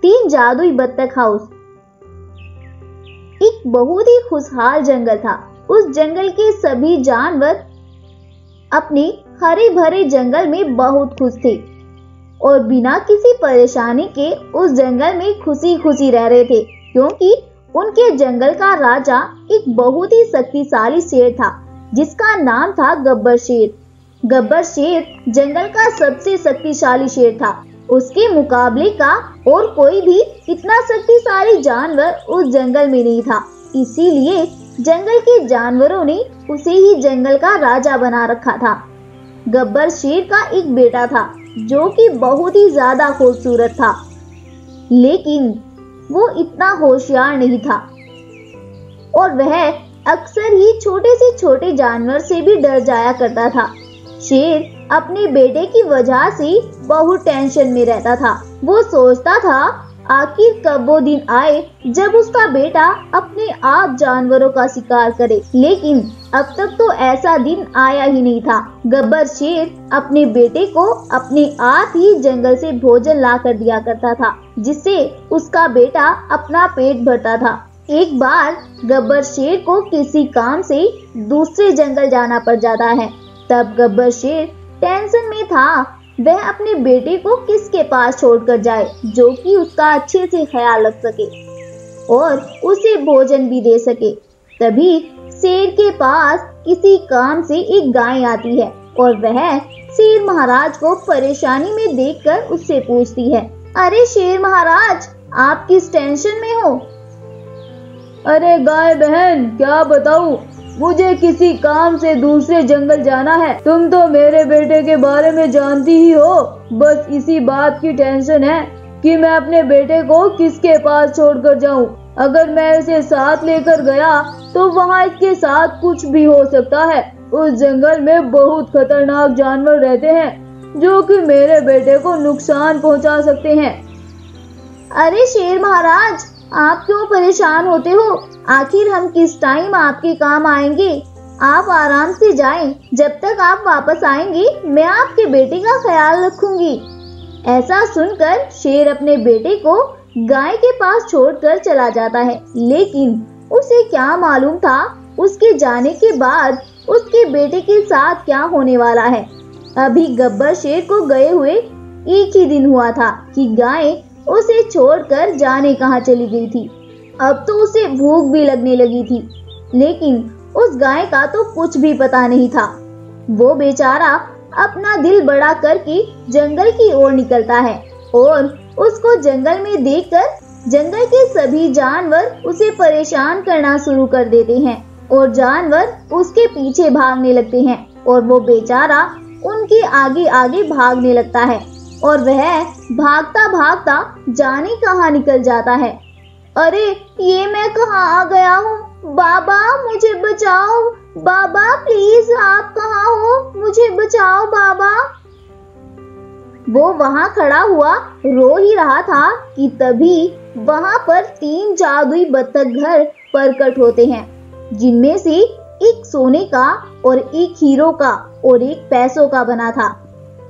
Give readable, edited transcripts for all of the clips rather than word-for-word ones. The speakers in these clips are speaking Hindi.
तीन जादुई बत्तख हाउस। एक बहुत ही खुशहाल जंगल था। उस जंगल के सभी जानवर अपने हरे भरे जंगल में बहुत खुश थे और बिना किसी परेशानी के उस जंगल में खुशी खुशी रह रहे थे, क्योंकि उनके जंगल का राजा एक बहुत ही शक्तिशाली शेर था जिसका नाम था गब्बर शेर। गब्बर शेर जंगल का सबसे शक्तिशाली शेर था। उसके मुकाबले का और कोई भी इतना शक्तिशाली जानवर उस जंगल में नहीं था। इसीलिए जंगल के जानवरों ने उसे ही जंगल का राजा बना रखा था। गब्बर शेर का एक बेटा था जो कि बहुत ही ज्यादा खूबसूरत था, लेकिन वो इतना होशियार नहीं था और वह अक्सर ही छोटे से छोटे जानवर से भी डर जाया करता था। शेर अपने बेटे की वजह से बहुत टेंशन में रहता था। वो सोचता था आखिर कब वो दिन आए जब उसका बेटा अपने आप जानवरों का शिकार करे, लेकिन अब तक तो ऐसा दिन आया ही नहीं था। गब्बर शेर अपने बेटे को अपने आप ही जंगल से भोजन ला कर दिया करता था, जिससे उसका बेटा अपना पेट भरता था। एक बार गब्बर शेर को किसी काम से दूसरे जंगल जाना पड़ जाता है। तब गब्बर शेर टेंशन में था, वह अपने बेटे को किसके पास छोड़कर जाए जो कि उसका अच्छे से ख्याल रख सके और उसे भोजन भी दे सके। तभी शेर के पास किसी काम से एक गाय आती है और वह शेर महाराज को परेशानी में देखकर उससे पूछती है, अरे शेर महाराज, आप किस टेंशन में हो? अरे गाय बहन, क्या बताऊं, मुझे किसी काम से दूसरे जंगल जाना है। तुम तो मेरे बेटे के बारे में जानती ही हो। बस इसी बात की टेंशन है कि मैं अपने बेटे को किसके पास छोड़कर जाऊं। अगर मैं इसे साथ लेकर गया तो वहाँ इसके साथ कुछ भी हो सकता है। उस जंगल में बहुत खतरनाक जानवर रहते हैं जो कि मेरे बेटे को नुकसान पहुँचा सकते हैं। अरे शेर महाराज, आप क्यों परेशान होते हो? आखिर हम किस टाइम आपके काम आएंगे? आप आराम से जाएं। जब तक आप वापस आएंगे मैं आपके बेटे का ख्याल रखूंगी। ऐसा सुनकर शेर अपने बेटे को गाय के पास छोड़कर चला जाता है, लेकिन उसे क्या मालूम था उसके जाने के बाद उसके बेटे के साथ क्या होने वाला है। अभी गब्बर शेर को गए हुए एक ही दिन हुआ था कि गाय उसे छोड़कर जाने कहाँ चली गई थी। अब तो उसे भूख भी लगने लगी थी, लेकिन उस गाय का तो कुछ भी पता नहीं था। वो बेचारा अपना दिल बड़ा करके जंगल की ओर निकलता है और उसको जंगल में देखकर जंगल के सभी जानवर उसे परेशान करना शुरू कर देते हैं और जानवर उसके पीछे भागने लगते हैं और वो बेचारा उनके आगे आगे भागने लगता है और वह भागता भागता जाने कहाँ निकल जाता है। अरे ये मैं कहाँ आ गया हूँ? बाबा मुझे बचाओ, बाबा प्लीज, आप कहाँ हो? मुझे बचाओ बाबा। वो वहाँ खड़ा हुआ रो ही रहा था कि तभी वहाँ पर तीन जादुई बत्तख घर प्रकट होते हैं, जिनमें से एक सोने का और एक हीरो का और एक पैसों का बना था।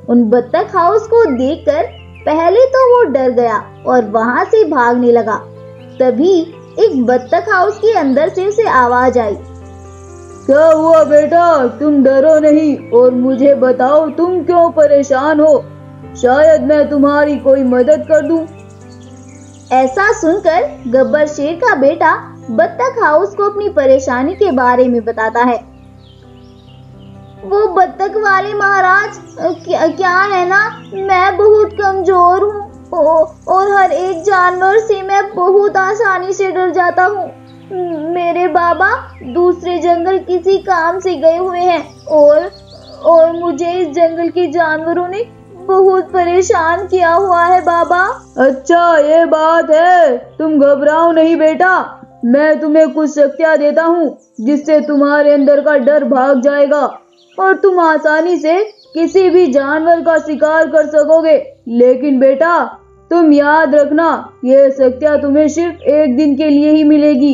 उन बत्तख हाउस को देखकर पहले तो वो डर गया और वहाँ से भागने लगा। तभी एक बत्तख हाउस के अंदर से उसे आवाज आई, क्या हुआ बेटा, तुम डरो नहीं और मुझे बताओ तुम क्यों परेशान हो, शायद मैं तुम्हारी कोई मदद कर दूं। ऐसा सुनकर गब्बर शेर का बेटा बत्तख हाउस को अपनी परेशानी के बारे में बताता है। वो बत्तख वाले महाराज, क्या है ना, मैं बहुत कमजोर हूँ और हर एक जानवर से मैं बहुत आसानी से डर जाता हूँ। मेरे बाबा दूसरे जंगल किसी काम से गए हुए हैं और मुझे इस जंगल के जानवरों ने बहुत परेशान किया हुआ है बाबा। अच्छा ये बात है, तुम घबराओ नहीं बेटा, मैं तुम्हें कुछ शक्तियाँ देता हूँ जिससे तुम्हारे अंदर का डर भाग जाएगा और तुम आसानी से किसी भी जानवर का शिकार कर सकोगे। लेकिन बेटा तुम याद रखना, ये शक्तियाँ तुम्हें सिर्फ एक दिन के लिए ही मिलेगी।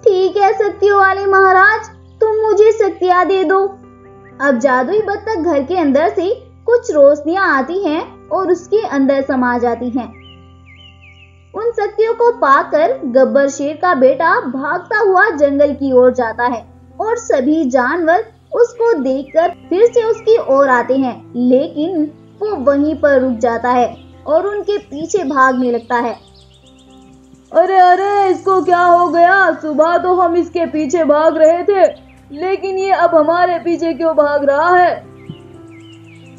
ठीक है शक्तियों वाले महाराज, तुम मुझे शक्तियाँ दे दो। अब जादुई बत्तख घर के अंदर से कुछ रोशनियाँ आती हैं और उसके अंदर समा जाती हैं। उन शक्तियों को पाकर गब्बर शेर का बेटा भागता हुआ जंगल की ओर जाता है और सभी जानवर उसको देखकर फिर से उसकी ओर आते हैं, लेकिन वो वहीं पर रुक जाता है और उनके पीछे भागने लगता है। अरे अरे, इसको क्या हो गया? सुबह तो हम इसके पीछे भाग रहे थे, लेकिन ये अब हमारे पीछे क्यों भाग रहा है?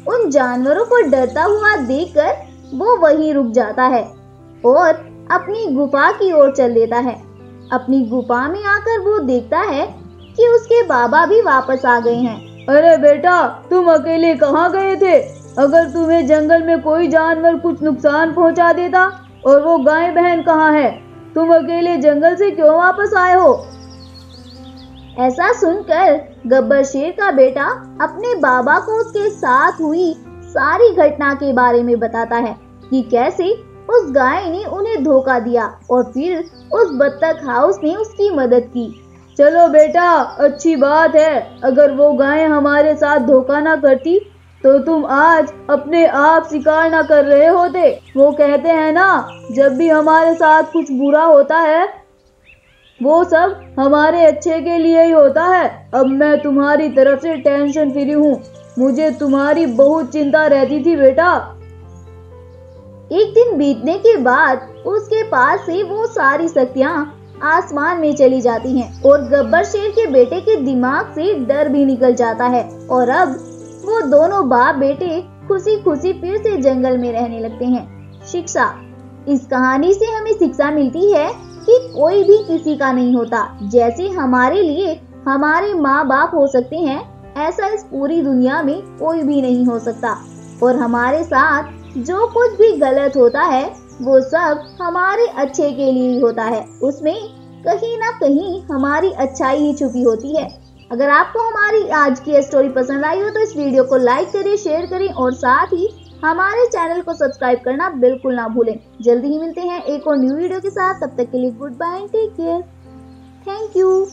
उन जानवरों को डरता हुआ देखकर वो वहीं रुक जाता है और अपनी गुफा की ओर चल देता है। अपनी गुफा में आकर वो देखता है कि उसके बाबा भी वापस आ गए हैं। अरे बेटा, तुम अकेले कहाँ गए थे? अगर तुम्हें जंगल में कोई जानवर कुछ नुकसान पहुँचा देता, और वो गाय बहन कहाँ है? तुम अकेले जंगल से क्यों वापस आए हो? ऐसा सुनकर गब्बर शेर का बेटा अपने बाबा को उसके साथ हुई सारी घटना के बारे में बताता है कि कैसे उस गाय ने उन्हें धोखा दिया और फिर उस बत्तख हाउस ने उसकी मदद की। चलो बेटा, अच्छी बात है। अगर वो गाय हमारे साथ धोखा ना करती तो तुम आज अपने आप शिकार ना कर रहे होते। वो कहते हैं ना, जब भी हमारे साथ कुछ बुरा होता है वो सब हमारे अच्छे के लिए ही होता है। अब मैं तुम्हारी तरफ से टेंशन फ्री हूँ। मुझे तुम्हारी बहुत चिंता रहती थी बेटा। एक दिन बीतने के बाद उसके पास से वो सारी शक्तियाँ आसमान में चली जाती हैं और गब्बर शेर के बेटे के दिमाग से डर भी निकल जाता है और अब वो दोनों बाप बेटे खुशी खुशी फिर से जंगल में रहने लगते हैं। शिक्षा: इस कहानी से हमें शिक्षा मिलती है कि कोई भी किसी का नहीं होता। जैसे हमारे लिए हमारे माँ बाप हो सकते हैं, ऐसा इस पूरी दुनिया में कोई भी नहीं हो सकता। और हमारे साथ जो कुछ भी गलत होता है वो सब हमारे अच्छे के लिए ही होता है। उसमें कहीं ना कहीं हमारी अच्छाई ही छुपी होती है। अगर आपको हमारी आज की स्टोरी पसंद आई हो तो इस वीडियो को लाइक करें, शेयर करें और साथ ही हमारे चैनल को सब्सक्राइब करना बिल्कुल ना भूलें। जल्दी ही मिलते हैं एक और न्यू वीडियो के साथ। तब तक के लिए good bye, take care, thank you.